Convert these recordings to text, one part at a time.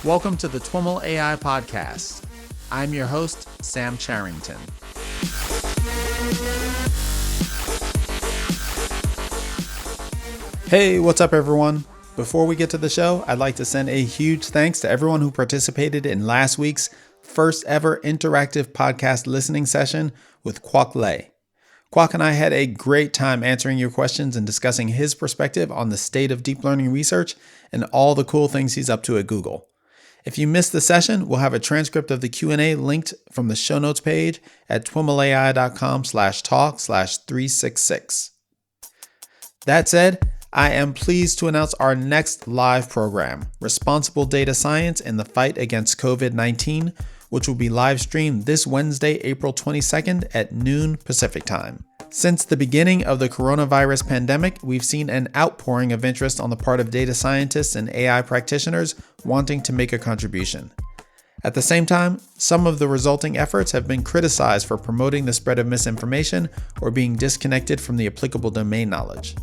Welcome to the TWIML AI podcast. I'm your host, Sam Charrington. Hey, what's up everyone? Before we get to the show, I'd like to send a huge thanks to everyone who participated in last week's first ever interactive podcast listening session with Kwok Lei. Kwok and I had a great time answering your questions and discussing his perspective on the state of deep learning research and all the cool things he's up to at Google. If you missed the session, we'll have a transcript of the Q&A linked from the show notes page at twimlai.com/talk/366. That said, I am pleased to announce our next live program, Responsible Data Science in the Fight Against COVID-19, which will be live streamed this Wednesday, April 22nd at noon Pacific time. Since the beginning of the coronavirus pandemic, we've seen an outpouring of interest on the part of data scientists and AI practitioners wanting to make a contribution. At the same time, some of the resulting efforts have been criticized for promoting the spread of misinformation or being disconnected from the applicable domain knowledge.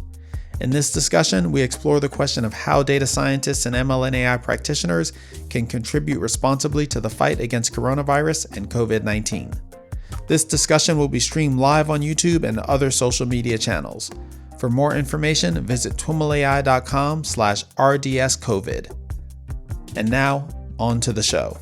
In this discussion, we explore the question of how data scientists and ML and AI practitioners can contribute responsibly to the fight against coronavirus and COVID-19. This discussion will be streamed live on YouTube and other social media channels. For more information, visit twimlai.com/rdscovid. And now, on to the show.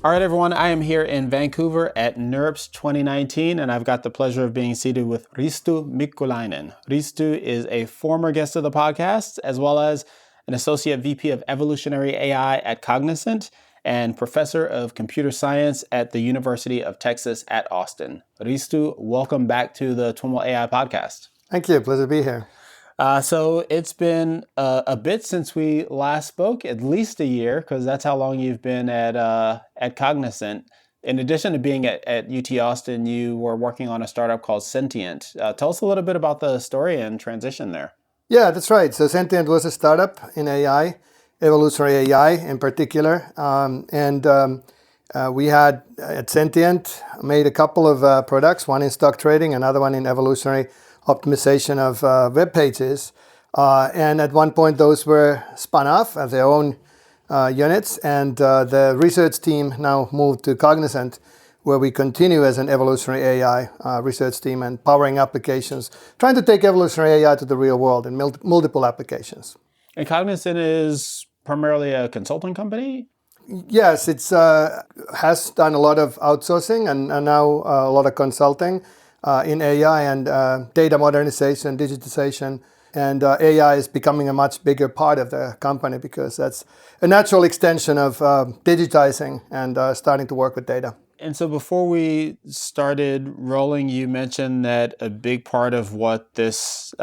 All right, everyone, I am here in Vancouver at NeurIPS 2019, and I've got the pleasure of being seated with Risto Miikkulainen. Risto is a former guest of the podcast, as well as an Associate VP of Evolutionary AI at Cognizant and Professor of Computer Science at the University of Texas at Austin. Risto, welcome back to the TWIML AI podcast. Thank you. Pleasure to be here. So it's been a bit since we last spoke, at least a year, because that's how long you've been at Cognizant. In addition to being at UT Austin, you were working on a startup called Sentient. Tell us a little bit about the story and transition there. Yeah, that's right. So Sentient was a startup in AI, evolutionary AI in particular. We had at Sentient made a couple of products, one in stock trading, another one in evolutionary optimization of web pages. And at one point, those were spun off as their own units. And the research team now moved to Cognizant, where we continue as an evolutionary AI research team and powering applications, trying to take evolutionary AI to the real world in multiple applications. And Cognizant is primarily a consulting company? Yes, it has done a lot of outsourcing and now a lot of consulting in AI and data modernization, digitization, and AI is becoming a much bigger part of the company because that's a natural extension of digitizing and starting to work with data. And so before we started rolling, you mentioned that a big part of what this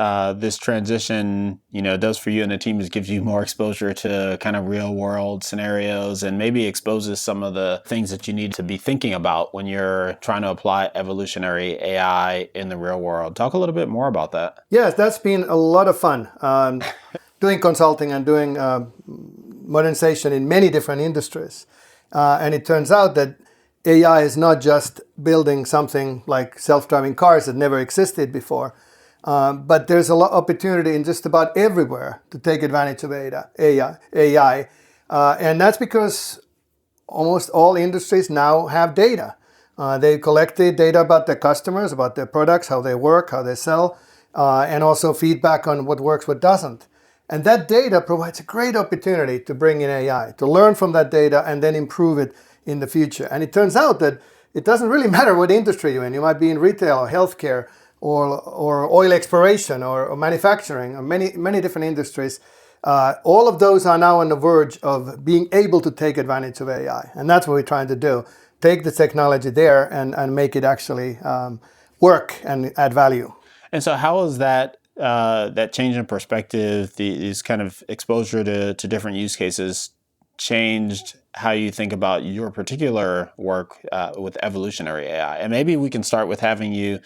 transition, does for you and the team is gives you more exposure to kind of real world scenarios and maybe exposes some of the things that you need to be thinking about when you're trying to apply evolutionary AI in the real world. Talk a little bit more about that. Yes, that's been a lot of fun. Doing consulting and doing modernization in many different industries. And it turns out that AI is not just building something like self-driving cars that never existed before, but there's a lot of opportunity in just about everywhere to take advantage of AI. And that's because almost all industries now have data. They collected data about their customers, about their products, how they work, how they sell, and also feedback on what works, what doesn't. And that data provides a great opportunity to bring in AI, to learn from that data and then improve it in the future. And it turns out that it doesn't really matter what industry you're in. You might be in retail or healthcare or oil exploration or manufacturing or many different industries. All of those are now on the verge of being able to take advantage of AI. And that's what we're trying to do. Take the technology there and make it actually work and add value. And so how is that change in perspective, these kind of exposure to different use cases changed how you think about your particular work with evolutionary AI? And maybe we can start with having you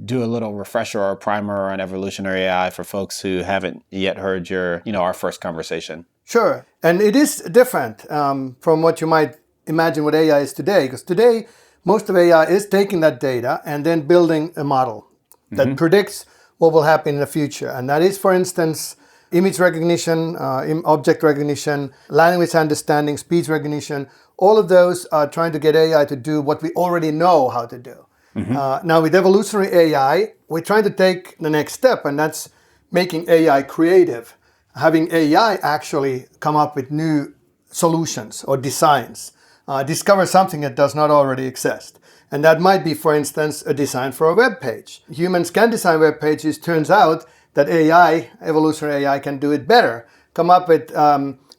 do a little refresher or primer on evolutionary AI for folks who haven't yet heard our first conversation. Sure. And it is different from what you might imagine what AI is today, because today most of AI is taking that data and then building a model that predicts what will happen in the future. And that is, for instance, image recognition, object recognition, language understanding, speech recognition. All of those are trying to get AI to do what we already know how to do. Now with evolutionary AI, we're trying to take the next step, and that's making AI creative. Having AI actually come up with new solutions or designs, discover something that does not already exist. And that might be, for instance, a design for a web page. Humans can design web pages. Turns out that AI, evolutionary AI, can do it better. Come up with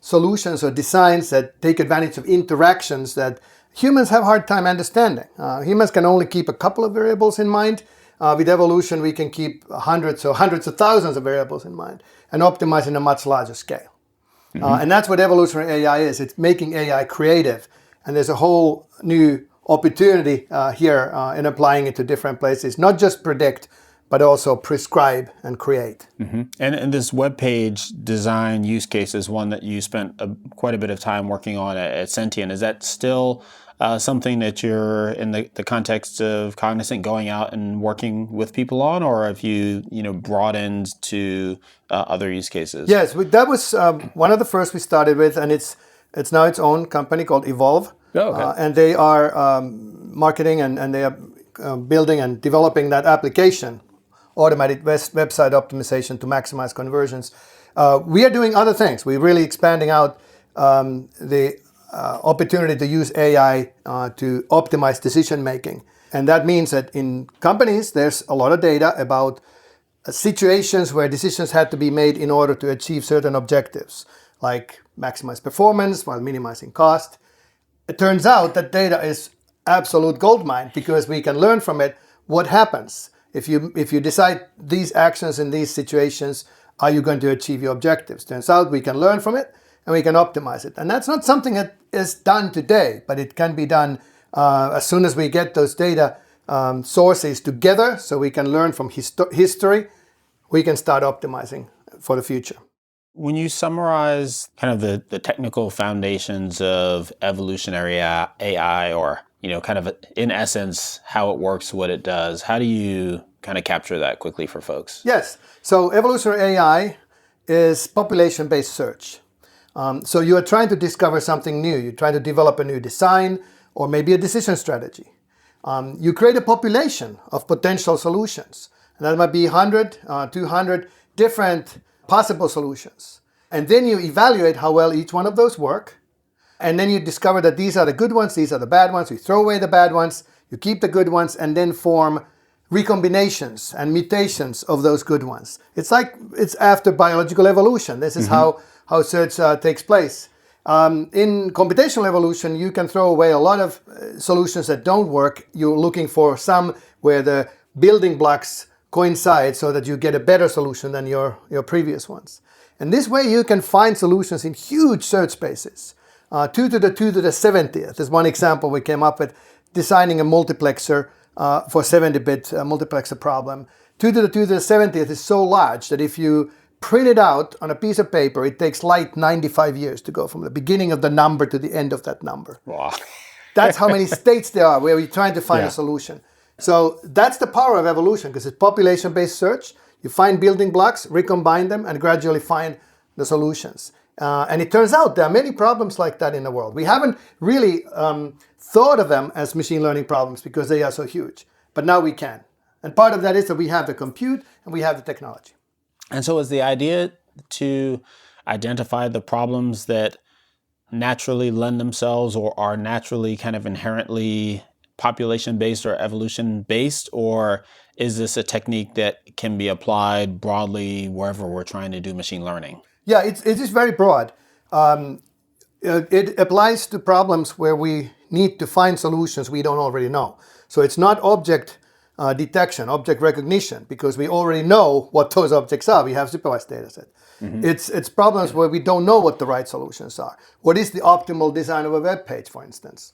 solutions or designs that take advantage of interactions that humans have a hard time understanding. Humans can only keep a couple of variables in mind. With evolution, we can keep hundreds of thousands of variables in mind and optimize in a much larger scale. And that's what evolutionary AI is. It's making AI creative. And there's a whole new opportunity here in applying it to different places, not just predict, but also prescribe and create. And this web page design use case is one that you spent quite a bit of time working on at Sentient. Is that still something that you're in the context of Cognizant going out and working with people on, or have you broadened to other use cases? Yes, that was one of the first we started with, and it's now its own company called Evolve. Oh, okay. And they are marketing and they are building and developing that application, automated website optimization to maximize conversions. We are doing other things. We're really expanding out the opportunity to use AI to optimize decision making. And that means that in companies, there's a lot of data about situations where decisions had to be made in order to achieve certain objectives, like maximize performance while minimizing cost. It turns out that data is absolute goldmine because we can learn from it what happens. If you decide these actions in these situations, are you going to achieve your objectives? Turns out we can learn from it and we can optimize it. And that's not something that is done today, but it can be done as soon as we get those data sources together so we can learn from history, we can start optimizing for the future. When you summarize kind of the technical foundations of evolutionary AI, or kind of in essence how it works, what it does, how do you kind of capture that quickly for folks? Yes. So evolutionary AI is population-based search. So you are trying to discover something new. You're trying to develop a new design or maybe a decision strategy. You create a population of potential solutions. And that might be 100, 200 different possible solutions. And then you evaluate how well each one of those work. And then you discover that these are the good ones, these are the bad ones. You throw away the bad ones, you keep the good ones, and then form recombinations and mutations of those good ones. It's after biological evolution. This is how search takes place. In computational evolution, you can throw away a lot of solutions that don't work. You're looking for some where the building blocks coincide so that you get a better solution than your previous ones. And this way you can find solutions in huge search spaces. 2 to the 70th is one example we came up with, designing a multiplexer for 70-bit multiplexer problem. 2 to the 70th is so large that if you print it out on a piece of paper, it takes light 95 years to go from the beginning of the number to the end of that number. Wow. That's how many states there are where we're trying to find a solution. So that's the power of evolution, because it's population-based search. You find building blocks, recombine them, and gradually find the solutions. And it turns out there are many problems like that in the world. We haven't really thought of them as machine learning problems because they are so huge. But now we can. And part of that is that we have the compute and we have the technology. And so is the idea to identify the problems that naturally lend themselves or are naturally kind of inherently population-based or evolution-based, or is this a technique that can be applied broadly wherever we're trying to do machine learning? Yeah, it is very broad. It applies to problems where we need to find solutions we don't already know. So it's not object detection, object recognition, because we already know what those objects are. We have supervised data set. It's problems where we don't know what the right solutions are. What is the optimal design of a web page, for instance?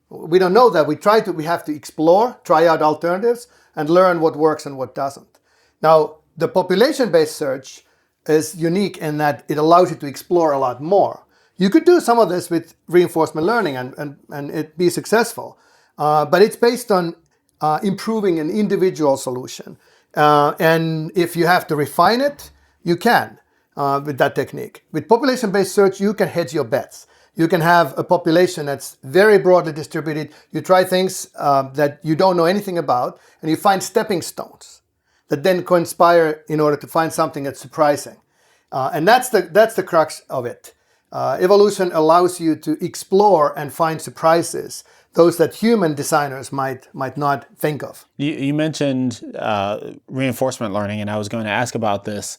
We don't know that. We have to explore, try out alternatives, and learn what works and what doesn't. Now, the population-based search is unique in that it allows you to explore a lot more. You could do some of this with reinforcement learning and it be successful, but it's based on improving an individual solution. And if you have to refine it, you can. with that technique. With population-based search, you can hedge your bets. You can have a population that's very broadly distributed. You try things that you don't know anything about, and you find stepping stones that then conspire in order to find something that's surprising. And that's the crux of it. Evolution allows you to explore and find surprises, those that human designers might not think of. You mentioned reinforcement learning, and I was going to ask about this,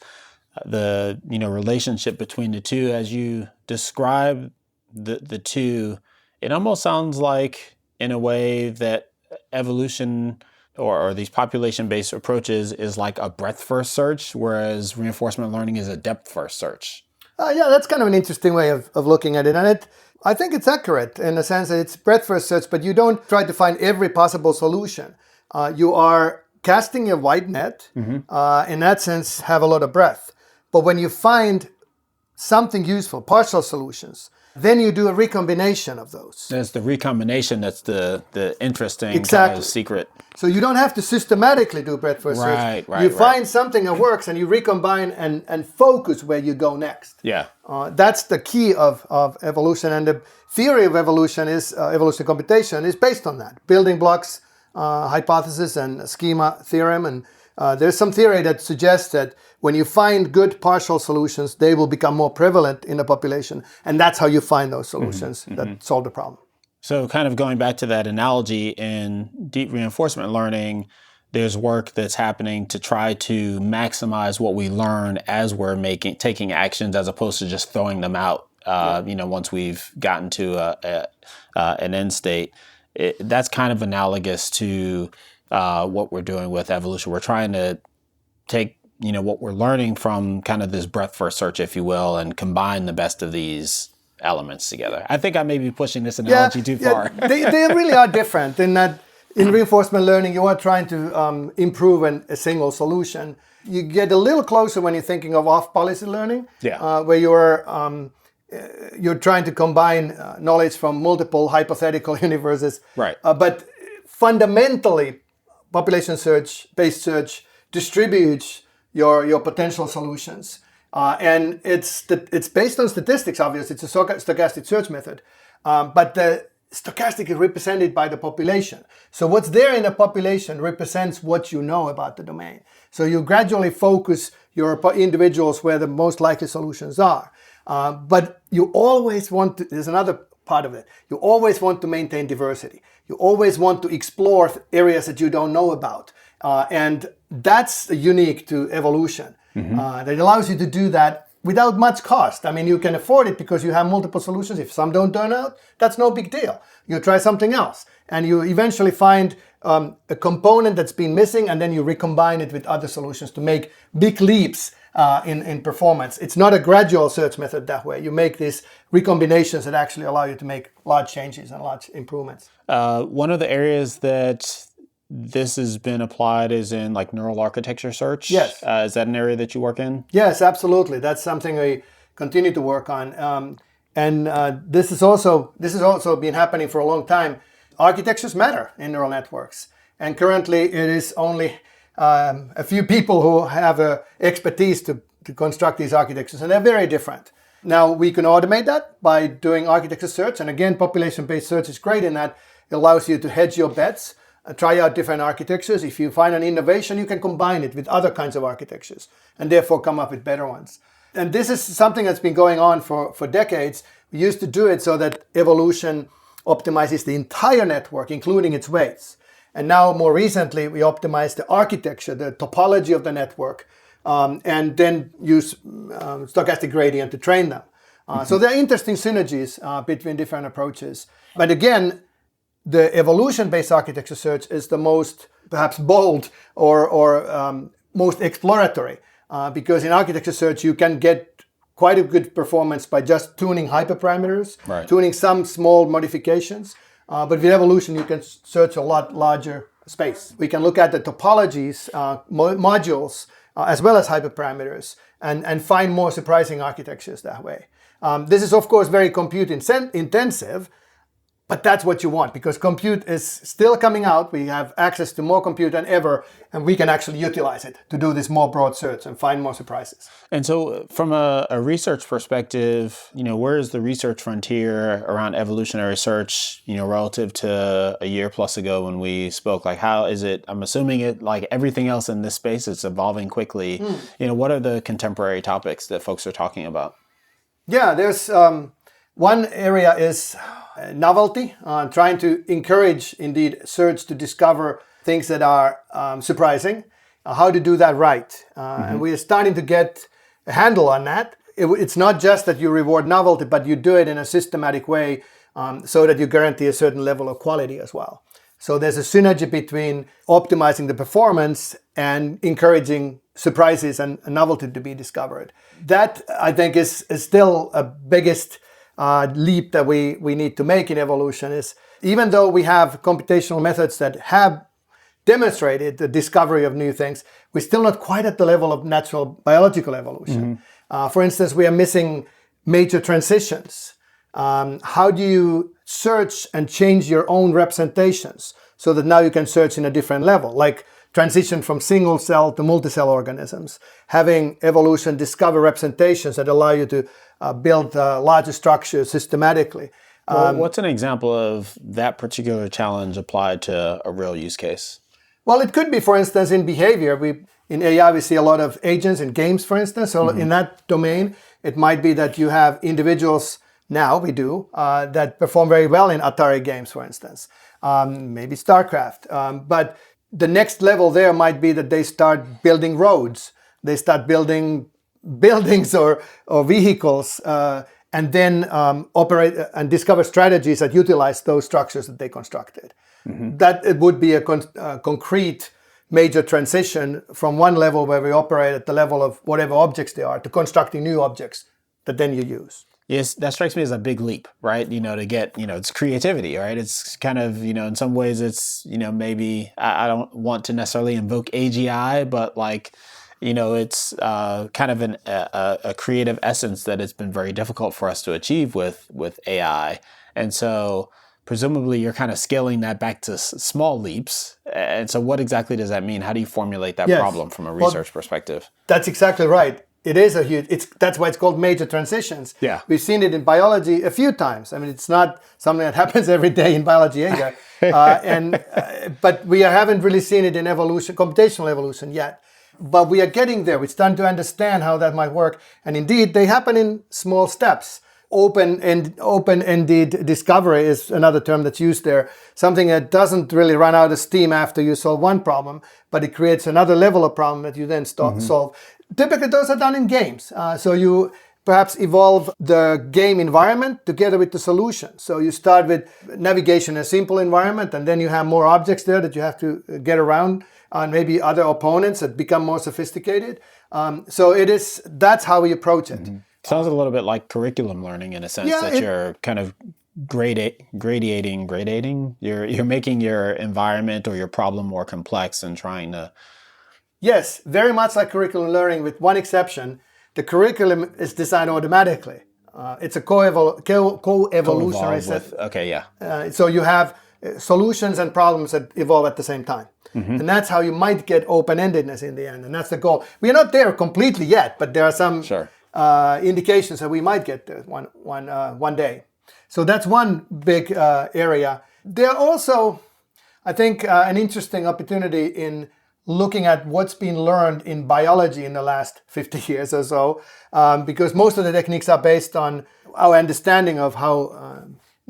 the relationship between the two. As you describe the two, it almost sounds like, in a way, that evolution or these population-based approaches is like a breadth-first search, whereas reinforcement learning is a depth-first search. Yeah, that's kind of an interesting way of looking at it. And I think it's accurate in the sense that it's breadth-first search, but you don't try to find every possible solution. You are casting a wide net, in that sense, have a lot of breadth. But when you find something useful, partial solutions, then you do a recombination of those. There's the recombination that's the interesting Exactly. kind of secret. So you don't have to systematically do breadth-first search. You find something that works and you recombine and focus where you go next. Yeah. That's the key of evolution. And the theory of evolution is, evolutionary computation is based on that. Building blocks, hypothesis and schema theorem. And there's some theory that suggests that when you find good partial solutions, they will become more prevalent in a population. And that's how you find those solutions that solve the problem. So kind of going back to that analogy, in deep reinforcement learning, there's work that's happening to try to maximize what we learn as we're taking actions, as opposed to just throwing them out, once we've gotten to an end state. That's kind of analogous to what we're doing with evolution. We're trying to take what we're learning from kind of this breadth-first search, if you will, and combine the best of these elements together. I think I may be pushing this analogy too far. They really are different in that in reinforcement learning, you are trying to improve a single solution. You get a little closer when you're thinking of off-policy learning, where you're trying to combine knowledge from multiple hypothetical universes. Right. But fundamentally, population-based search distributes your potential solutions. And it's based on statistics, obviously. It's a stochastic search method. But the stochastic is represented by the population. So what's there in the population represents what you know about the domain. So you gradually focus your individuals where the most likely solutions are. But you always want to, there's another part of it, you always want to maintain diversity. You always want to explore areas that you don't know about. And that's unique to evolution. That allows you to do that without much cost. I mean, you can afford it because you have multiple solutions. If some don't turn out, that's no big deal. You try something else. And you eventually find a component that's been missing, and then you recombine it with other solutions to make big leaps in performance. It's not a gradual search method that way. You make these recombinations that actually allow you to make large changes and large improvements. One of the areas that this has been applied is in like neural architecture search. Yes. Is that an area that you work in? Yes, absolutely. That's something we continue to work on. This has also been happening for a long time. Architectures matter in neural networks. And currently it is only a few people who have expertise to construct these architectures, and they're very different. Now, we can automate that by doing architecture search. And again, population-based search is great in that it allows you to hedge your bets, try out different architectures. If you find an innovation, you can combine it with other kinds of architectures and therefore come up with better ones. And this is something that's been going on for decades. We used to do it so that evolution optimizes the entire network, including its weights. And now, more recently, we optimize the architecture, the topology of the network, and then use stochastic gradient to train them. So there are interesting synergies between different approaches. But again, the evolution-based architecture search is the most perhaps bold or most exploratory because in architecture search you can get quite a good performance by just tuning hyperparameters, tuning some small modifications. But with evolution you can search a lot larger space. We can look at the topologies, modules, as well as hyperparameters and find more surprising architectures that way. This is of course very compute intensive. But that's what you want, because compute is still coming out. We have access to more compute than ever, and we can actually utilize it to do this more broad search and find more surprises. And so from a research perspective, where is the research frontier around evolutionary search, relative to a year plus ago when we spoke? Like, how is it? I'm assuming it, like everything else in this space, it's evolving quickly. What are the contemporary topics that folks are talking about? Yeah, there's one area is novelty, trying to encourage, indeed, search to discover things that are surprising, how to do that right. And we are starting to get a handle on that. It's not just that you reward novelty, but you do it in a systematic way so that you guarantee a certain level of quality as well. So there's a synergy between optimizing the performance and encouraging surprises and novelty to be discovered. That, I think, is still a biggest leap that we need to make in evolution. Is even though we have computational methods that have demonstrated the discovery of new things, we're still not quite at the level of natural biological evolution. For instance, we are missing major transitions. How do you search and change your own representations so that now you can search in a different level, like transition from single cell to multi-cell organisms, having evolution discover representations that allow you to build larger structures systematically. Well, what's an example of that particular challenge applied to a real use case? Well, it could be, for instance, in behavior. In AI, we see a lot of agents in games, for instance. So in that domain, it might be that you have individuals, now we do, that perform very well in Atari games, for instance. Maybe StarCraft. But the next level there might be that they start building roads. They start building buildings or vehicles, and then operate and discover strategies that utilize those structures that they constructed. That it would be a concrete major transition from one level where we operate at the level of whatever objects they are to constructing new objects that then you use. Yes, that strikes me as a big leap, right? To get, it's creativity, right? It's kind of, in some ways it's, maybe I don't want to necessarily invoke AGI, but like, it's kind of a creative essence that it's been very difficult for us to achieve with AI. And so presumably you're kind of scaling that back to small leaps. And so what exactly does that mean? How do you formulate that problem from a research perspective? That's exactly right. It is a huge, that's why it's called major transitions. Yeah. We've seen it in biology a few times. I mean, it's not something that happens every day in biology either. But we haven't really seen it in evolution, computational evolution yet. But we are getting there. We're starting to understand how that might work. And indeed, they happen in small steps. Open-ended discovery is another term that's used there. Something that doesn't really run out of steam after you solve one problem, but it creates another level of problem that you then solve. Typically, those are done in games. So you perhaps evolve the game environment together with the solution. So you start with navigation in a simple environment, and then you have more objects there that you have to get around, and maybe other opponents that become more sophisticated. That's how we approach it. Sounds a little bit like curriculum learning in a sense, you're kind of gradating. You're making your environment or your problem more complex and trying to... Yes, very much like curriculum learning, with one exception. The curriculum is designed automatically. It's a co-evolutionary set. Okay, yeah. So you have solutions and problems that evolve at the same time. And that's how you might get open-endedness in the end. And that's the goal. We are not there completely yet, but there are some indications that we might get there one day. So that's one big area. There are also, I think, an interesting opportunity in looking at what's been learned in biology in the last 50 years or so, because most of the techniques are based on our understanding of how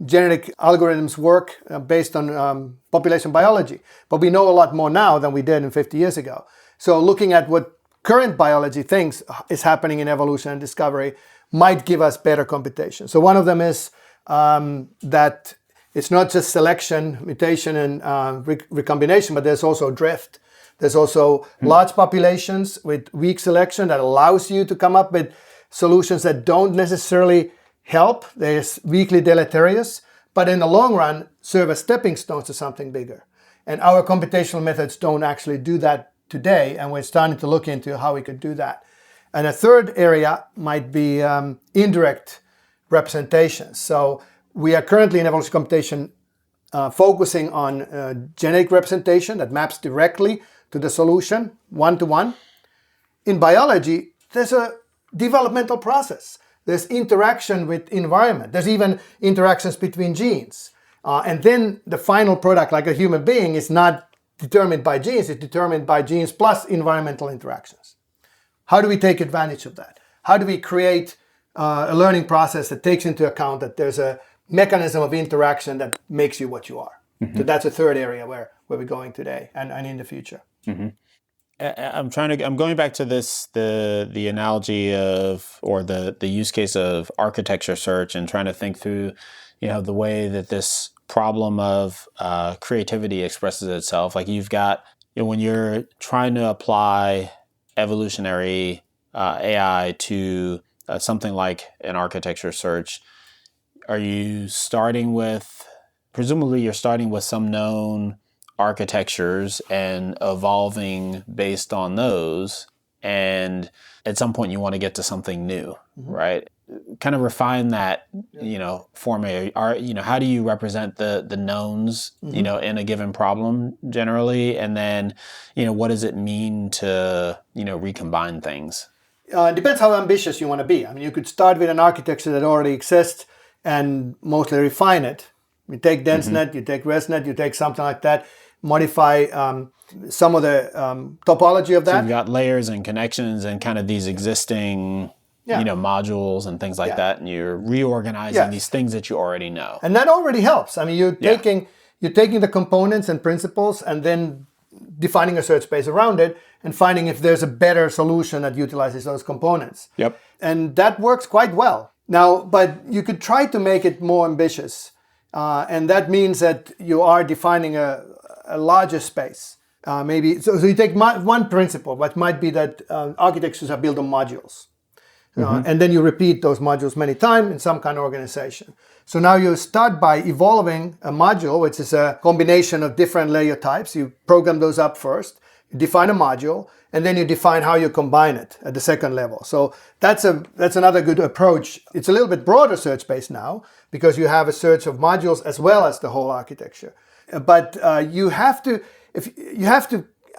genetic algorithms work based on population biology. But we know a lot more now than we did 50 years ago. So looking at what current biology thinks is happening in evolution and discovery might give us better computation. So one of them is that it's not just selection, mutation, and recombination, but there's also drift. There's also large populations with weak selection that allows you to come up with solutions that don't necessarily help. They're weakly deleterious, but in the long run serve as stepping stones to something bigger. And our computational methods don't actually do that today, and we're starting to look into how we could do that. And a third area might be indirect representations. So We are currently in evolution computation focusing on genetic representation that maps directly to the solution, one-to-one. In biology, there's a developmental process. There's interaction with environment. There's even interactions between genes. And then the final product, like a human being, is not determined by genes, it's determined by genes plus environmental interactions. How do we take advantage of that? How do we create a learning process that takes into account that there's a mechanism of interaction that makes you what you are? So that's a third area where we're going today and in the future. I'm going back to the analogy of, or the use case of architecture search, and trying to think through, the way that this problem of creativity expresses itself. Like you've got, when you're trying to apply evolutionary AI to something like an architecture search, are you starting with, presumably you're starting with some known architectures and evolving based on those, and at some point you want to get to something new, right? Kind of refine that, format. How do you represent the knowns, in a given problem generally, and then, what does it mean to, recombine things? It depends how ambitious you want to be. I mean, you could start with an architecture that already exists and mostly refine it. You take DenseNet, you take ResNet, you take something like that, modify some of the topology of that. So you've got layers and connections and kind of these existing, modules and things like that, and you're reorganizing these things that you already know. And that already helps. I mean, you're taking the components and principles and then defining a search space around it and finding if there's a better solution that utilizes those components. Yep. And that works quite well. Now, but you could try to make it more ambitious. And that means that you are defining a larger space. Maybe so you take one principle, what might be that architectures are built on modules. And then you repeat those modules many times in some kind of organization. So now you start by evolving a module, which is a combination of different layer types. You program those up first, you define a module, and then you define how you combine it at the second level. So that's another good approach. It's a little bit broader search space now because you have a search of modules as well as the whole architecture. But you have to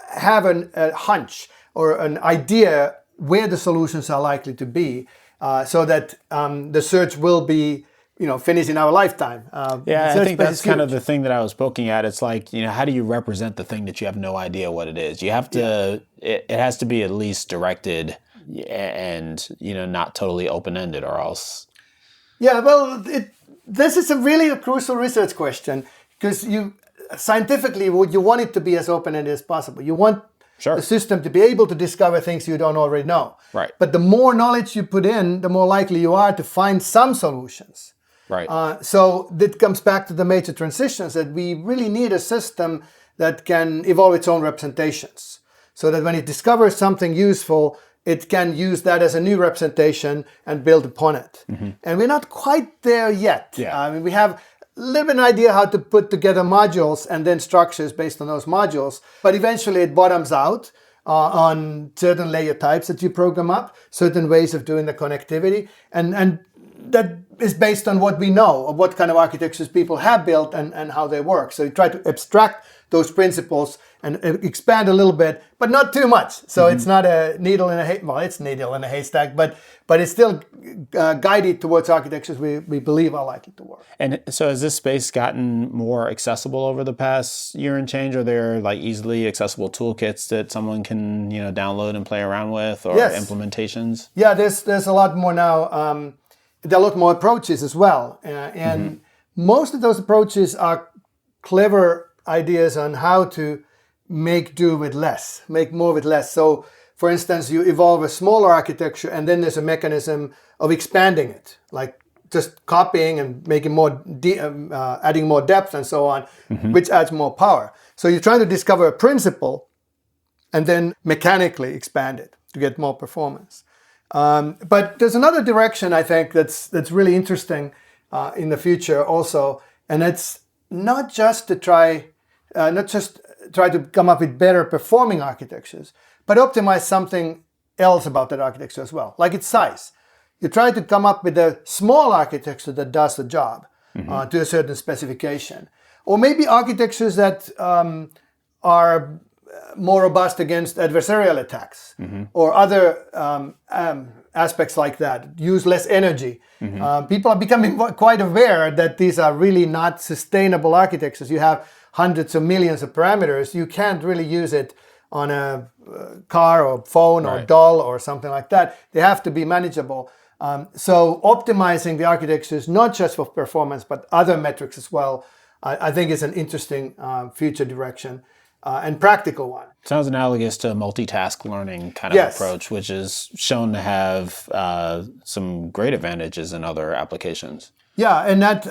have a hunch or an idea where the solutions are likely to be, so that the search will be, finished in our lifetime. I think that's kind of the thing that I was poking at. It's like, how do you represent the thing that you have no idea what it is? You have to, it has to be at least directed and, not totally open-ended, or else. Yeah, well, this is a really crucial research question, because scientifically, you want it to be as open-ended as possible. You want the system to be able to discover things you don't already know. Right. But the more knowledge you put in, the more likely you are to find some solutions. Right. So that comes back to the major transitions, that we really need a system that can evolve its own representations, so that when it discovers something useful, it can use that as a new representation and build upon it. And we're not quite there yet. Yeah. I mean, we have a little bit of an idea how to put together modules and then structures based on those modules, but eventually it bottoms out on certain layer types that you program up, certain ways of doing the connectivity, and that is based on what we know of what kind of architectures people have built and how they work. So you try to abstract those principles and expand a little bit, but not too much. So it's not a needle in a haystack. Well, it's needle in a haystack, but it's still guided towards architectures we believe are likely to work. And so has this space gotten more accessible over the past year and change? Are there like easily accessible toolkits that someone can download and play around with, or implementations? Yeah, there's a lot more now. There are a lot more approaches as well, and most of those approaches are clever ideas on how to make do with less, make more with less. So, for instance, you evolve a smaller architecture, and then there's a mechanism of expanding it, like just copying and making more, adding more depth and so on, which adds more power. So you're trying to discover a principle and then mechanically expand it to get more performance. But there's another direction I think that's really interesting in the future also, and it's not just to try to come up with better performing architectures, but optimize something else about that architecture as well, like its size. You try to come up with a small architecture that does the job, to a certain specification. Or maybe architectures that are more robust against adversarial attacks or other aspects like that, use less energy. People are becoming quite aware that these are really not sustainable architectures. You have hundreds of millions of parameters. You can't really use it on a car or phone or doll or something like that. They have to be manageable. So optimizing the architectures, not just for performance, but other metrics as well, I think is an interesting future direction. And practical one. Sounds analogous to a multitask learning kind of approach, which is shown to have some great advantages in other applications. Yeah, and that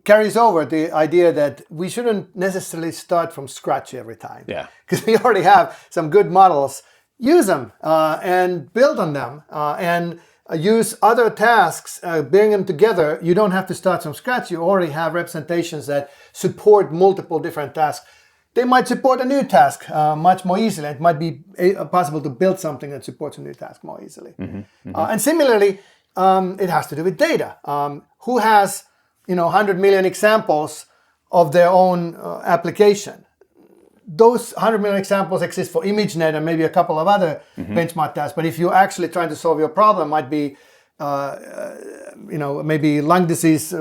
carries over the idea that we shouldn't necessarily start from scratch every time. Yeah. Because we already have some good models. Use them and build on them and use other tasks, bring them together. You don't have to start from scratch. You already have representations that support multiple different tasks. They might support a new task much more easily. It might be possible to build something that supports a new task more easily. And similarly, it has to do with data. Who has 100 million examples of their own application? Those 100 million examples exist for ImageNet and maybe a couple of other benchmark tasks. But if you're actually trying to solve your problem, might be maybe lung disease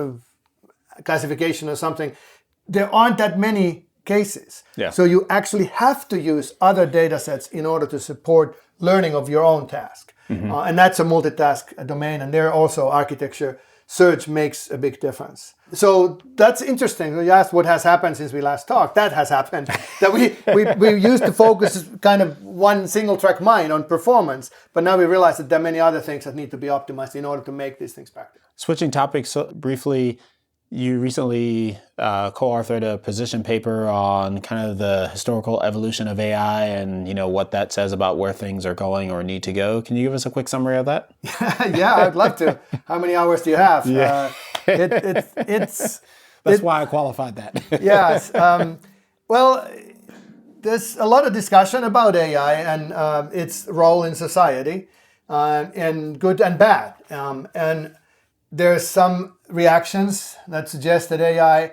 classification or something. There aren't that many cases. So you actually have to use other data sets in order to support learning of your own task. And that's a multitask domain. And there also architecture search makes a big difference. So that's interesting. You asked what has happened since we last talked. That has happened. That we used to focus kind of one single track mind on performance, but now we realize that there are many other things that need to be optimized in order to make these things practical. Switching topics briefly, you recently co-authored a position paper on kind of the historical evolution of AI and what that says about where things are going or need to go. Can you give us a quick summary of that? Yeah, I'd love to. How many hours do you have? Yeah. That's why I qualified that. Yes. Well, there's a lot of discussion about AI and its role in society, and good and bad. And there's some reactions that suggest that AI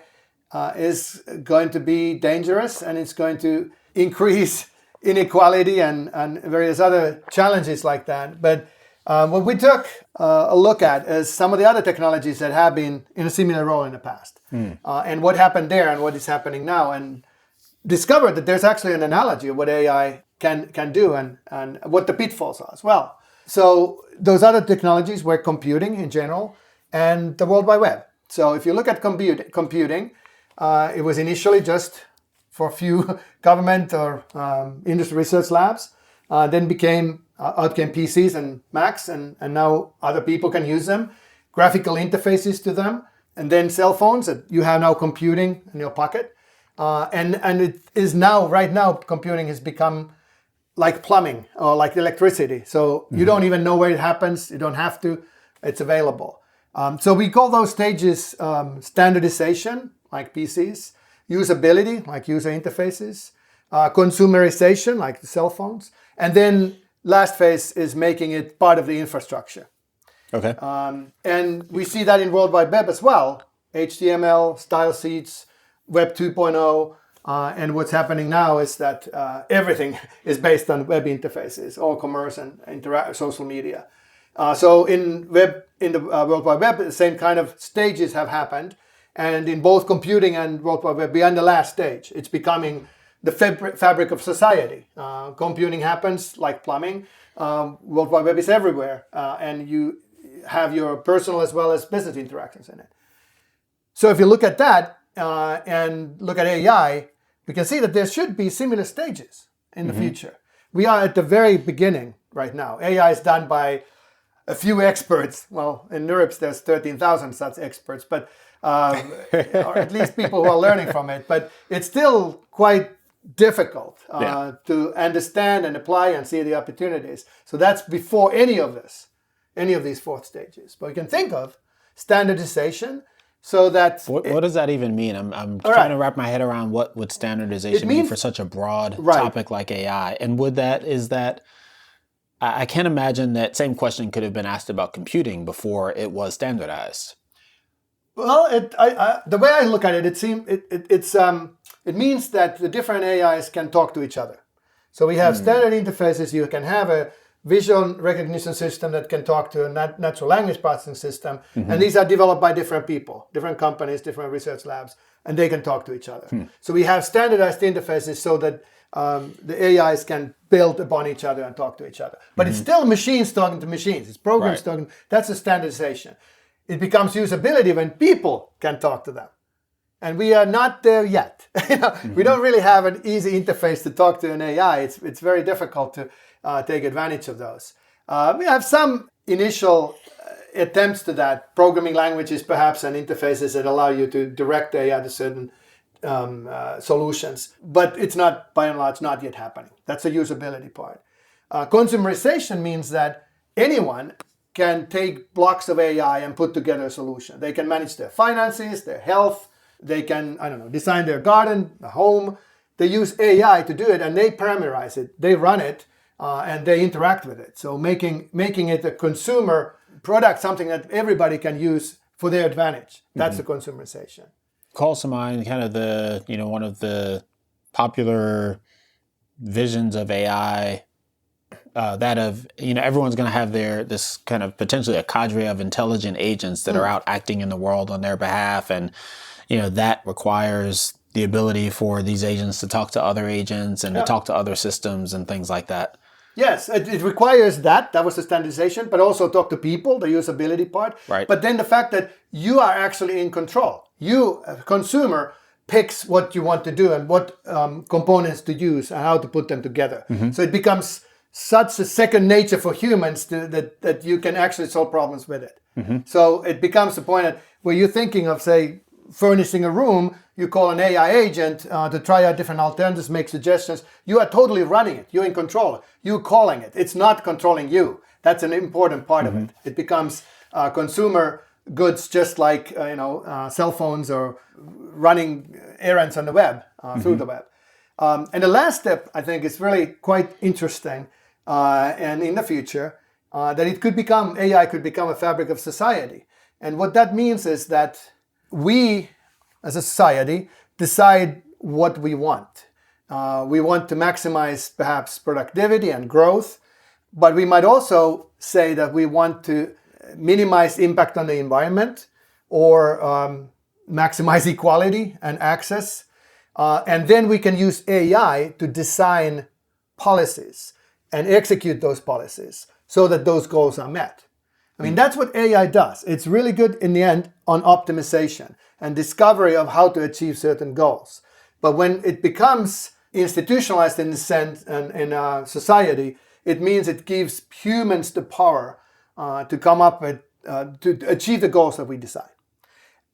is going to be dangerous and it's going to increase inequality and various other challenges like that. But what we took a look at is some of the other technologies that have been in a similar role in the past and what happened there and what is happening now, and discovered that there's actually an analogy of what AI can do and what the pitfalls are as well. So those other technologies were computing in general and the World Wide Web. So if you look at computing, it was initially just for a few government or industry research labs, then out came PCs and Macs, and now other people can use them, graphical interfaces to them, and then cell phones that you have now computing in your pocket. And it is now, right now, computing has become like plumbing or like electricity. So you don't even know where it happens. You don't have to. It's available. So we call those stages standardization, like PCs, usability, like user interfaces, consumerization, like the cell phones, and then last phase is making it part of the infrastructure. Okay. And we see that in World Wide Web as well. HTML, style sheets, Web 2.0, and what's happening now is that everything is based on web interfaces, all commerce and social media. So in the World Wide Web, the same kind of stages have happened. And in both computing and World Wide Web, beyond the last stage, it's becoming the fabric of society. Computing happens like plumbing. World Wide Web is everywhere. And you have your personal as well as business interactions in it. So if you look at that and look at AI, we can see that there should be similar stages in the future. We are at the very beginning right now. AI is done by a few experts. Well, in NeurIPS, there's 13,000 such experts, but or at least people who are learning from it. But it's still quite difficult to understand and apply and see the opportunities. So that's before any of these fourth stages. But we can think of standardization. So that what does that even mean? I'm trying to wrap my head around what would standardization mean for such a broad topic like AI. And I can't imagine that same question could have been asked about computing before it was standardized. Well, the way I look at it, it means that the different AIs can talk to each other. So we have standard interfaces. You can have a visual recognition system that can talk to a natural language processing system. And these are developed by different people, different companies, different research labs, and they can talk to each other. So we have standardized interfaces so that the AIs can build upon each other and talk to each other. But it's still machines talking to machines. It's programs talking. That's a standardization. It becomes usability when people can talk to them. And we are not there yet. We don't really have an easy interface to talk to an AI. It's very difficult to take advantage of those. We have some initial attempts to that, programming languages perhaps and interfaces that allow you to direct AI to certain solutions. But it's not, by and large, not yet happening. That's a usability part. Consumerization means that anyone can take blocks of AI and put together a solution. They can manage their finances, their health. They can, design their garden, a home. They use AI to do it, and they parameterize it. They run it, and they interact with it. So making it a consumer product, something that everybody can use for their advantage. That's the consumerization. Calls to mind kind of the, one of the popular visions of AI, that of, everyone's going to have this kind of potentially a cadre of intelligent agents that are out acting in the world on their behalf. And, that requires the ability for these agents to talk to other agents and to talk to other systems and things like that. Yes, it requires that. That was the standardization, but also talk to people, the usability part. Right. But then the fact that you are actually in control. You, as a consumer, picks what you want to do and what components to use and how to put them together. So it becomes such a second nature for humans that you can actually solve problems with it. So it becomes a point that where you're thinking of, say, furnishing a room, you call an AI agent to try out different alternatives, make suggestions. You are totally running it. You're in control. You're calling it. It's not controlling you. That's an important part of it. It becomes consumer goods, just like cell phones or running errands on the web, through the web. And the last step, I think, is really quite interesting. And in the future, that AI could become a fabric of society. And what that means is that we, as a society, decide what we want. We want to maximize perhaps productivity and growth, but we might also say that we want to minimize impact on the environment or maximize equality and access. And then we can use AI to design policies and execute those policies so that those goals are met. I mean, that's what AI does. It's really good in the end on optimization and discovery of how to achieve certain goals. But when it becomes institutionalized in the sense and in society, it means it gives humans the power to come up with, to achieve the goals that we decide.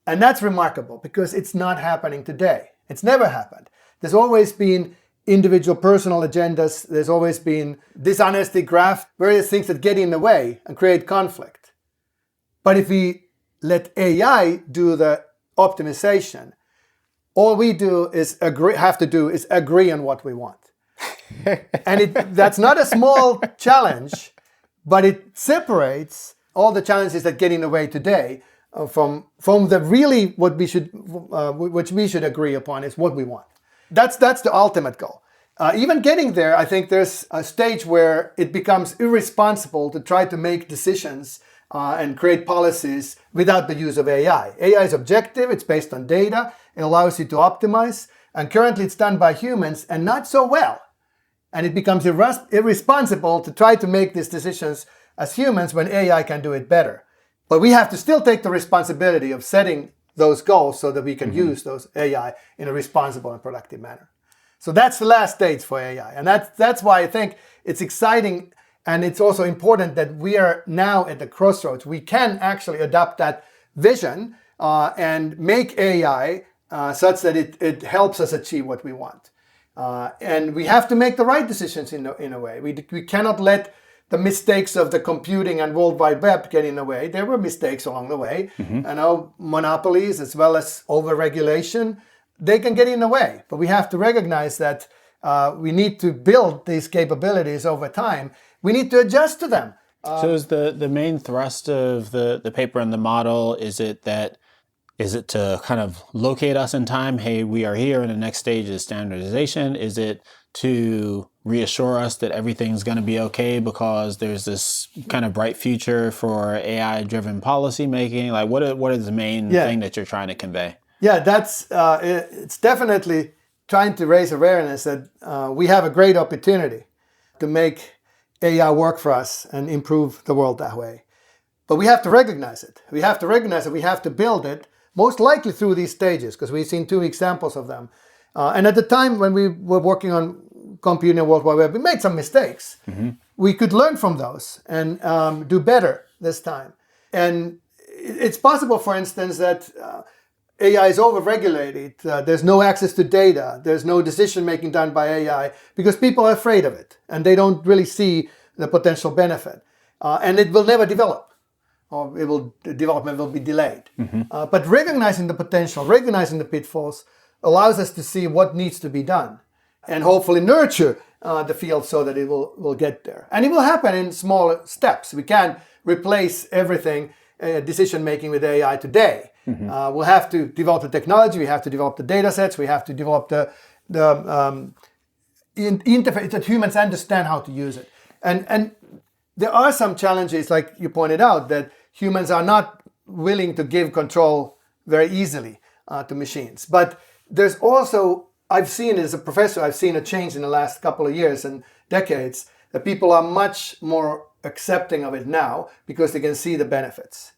And that's remarkable because it's not happening today. It's never happened. There's always been individual personal agendas. There's always been dishonesty, graft, various things that get in the way and create conflict. But if we let AI do the optimization, all we have to do is agree on what we want. And that's not a small challenge, but it separates all the challenges that get in the way today from the really what we should, which we should agree upon is what we want. That's the ultimate goal. Even getting there, I think there's a stage where it becomes irresponsible to try to make decisions and create policies without the use of AI. AI is objective, it's based on data, it allows you to optimize, and currently it's done by humans and not so well. And it becomes irresponsible to try to make these decisions as humans when AI can do it better. But we have to still take the responsibility of setting those goals so that we can use those AI in a responsible and productive manner. So that's the last stage for AI. And that's why I think it's exciting, and it's also important that we are now at the crossroads. We can actually adopt that vision and make AI such that it helps us achieve what we want. And we have to make the right decisions in a way. We cannot let the mistakes of the computing and World Wide Web get in the way. There were mistakes along the way. Monopolies as well as over-regulation, they can get in the way. But we have to recognize that we need to build these capabilities over time. We need to adjust to them. So is the main thrust of the paper and the model, is it that Is it to kind of locate us in time? Hey, we are here, and the next stage is standardization. Is it to reassure us that everything's going to be okay because there's this kind of bright future for AI-driven policy making? Like, what is the main thing that you're trying to convey? Yeah, it's definitely trying to raise awareness that we have a great opportunity to make AI work for us and improve the world that way. But we have to recognize it. We have to recognize that we have to build it, most likely through these stages, because we've seen 2 examples of them. And at the time when we were working on computing a World Wide Web, we made some mistakes. Mm-hmm. We could learn from those and do better this time. And it's possible, for instance, that AI is overregulated. There's no access to data. There's no decision-making done by AI because people are afraid of it and they don't really see the potential benefit. And it will never develop, or development will be delayed. Mm-hmm. But recognizing the potential, recognizing the pitfalls allows us to see what needs to be done and hopefully nurture the field so that it will get there. And it will happen in small steps. We can't replace everything, decision-making with AI today. Mm-hmm. We'll have to develop the technology, we have to develop the data sets, we have to develop the interface that humans understand how to use it. And there are some challenges, like you pointed out, that humans are not willing to give control very easily to machines. But there's also, I've seen as a professor, I've seen a change in the last couple of years and decades, that people are much more accepting of it now because they can see the benefits.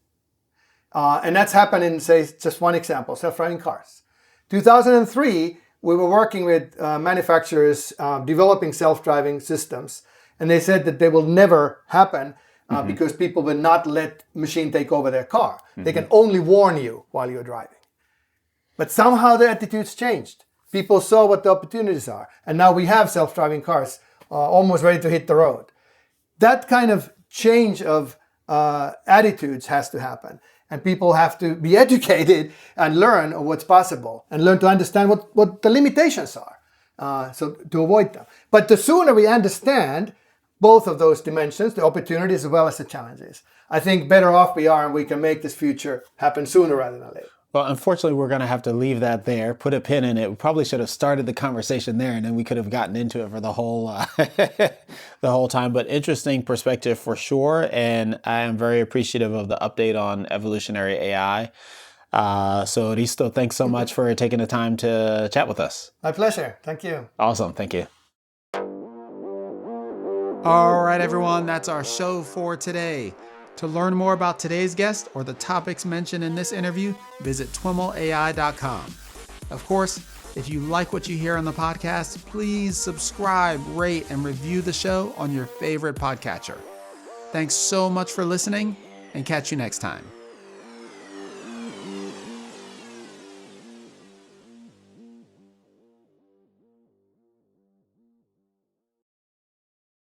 And that's happened in, say, just one example, self-driving cars. 2003, we were working with manufacturers developing self-driving systems, and they said that they will never happen because people will not let machine take over their car. Mm-hmm. They can only warn you while you're driving. But somehow the attitudes changed. People saw what the opportunities are, and now we have self-driving cars almost ready to hit the road. That kind of change of attitudes has to happen. And people have to be educated and learn what's possible and learn to understand what the limitations are, so to avoid them. But the sooner we understand both of those dimensions, the opportunities as well as the challenges, I think better off we are, and we can make this future happen sooner rather than later. Well, unfortunately, we're going to have to leave that there, put a pin in it. We probably should have started the conversation there, and then we could have gotten into it for the whole the whole time. But interesting perspective for sure, and I am very appreciative of the update on evolutionary AI. So Risto, thanks so much for taking the time to chat with us. My pleasure. Thank you. Awesome. Thank you. All right, everyone, that's our show for today. To learn more about today's guest or the topics mentioned in this interview, visit TWIMLAI.com. Of course, if you like what you hear on the podcast, please subscribe, rate, and review the show on your favorite podcatcher. Thanks so much for listening, and catch you next time.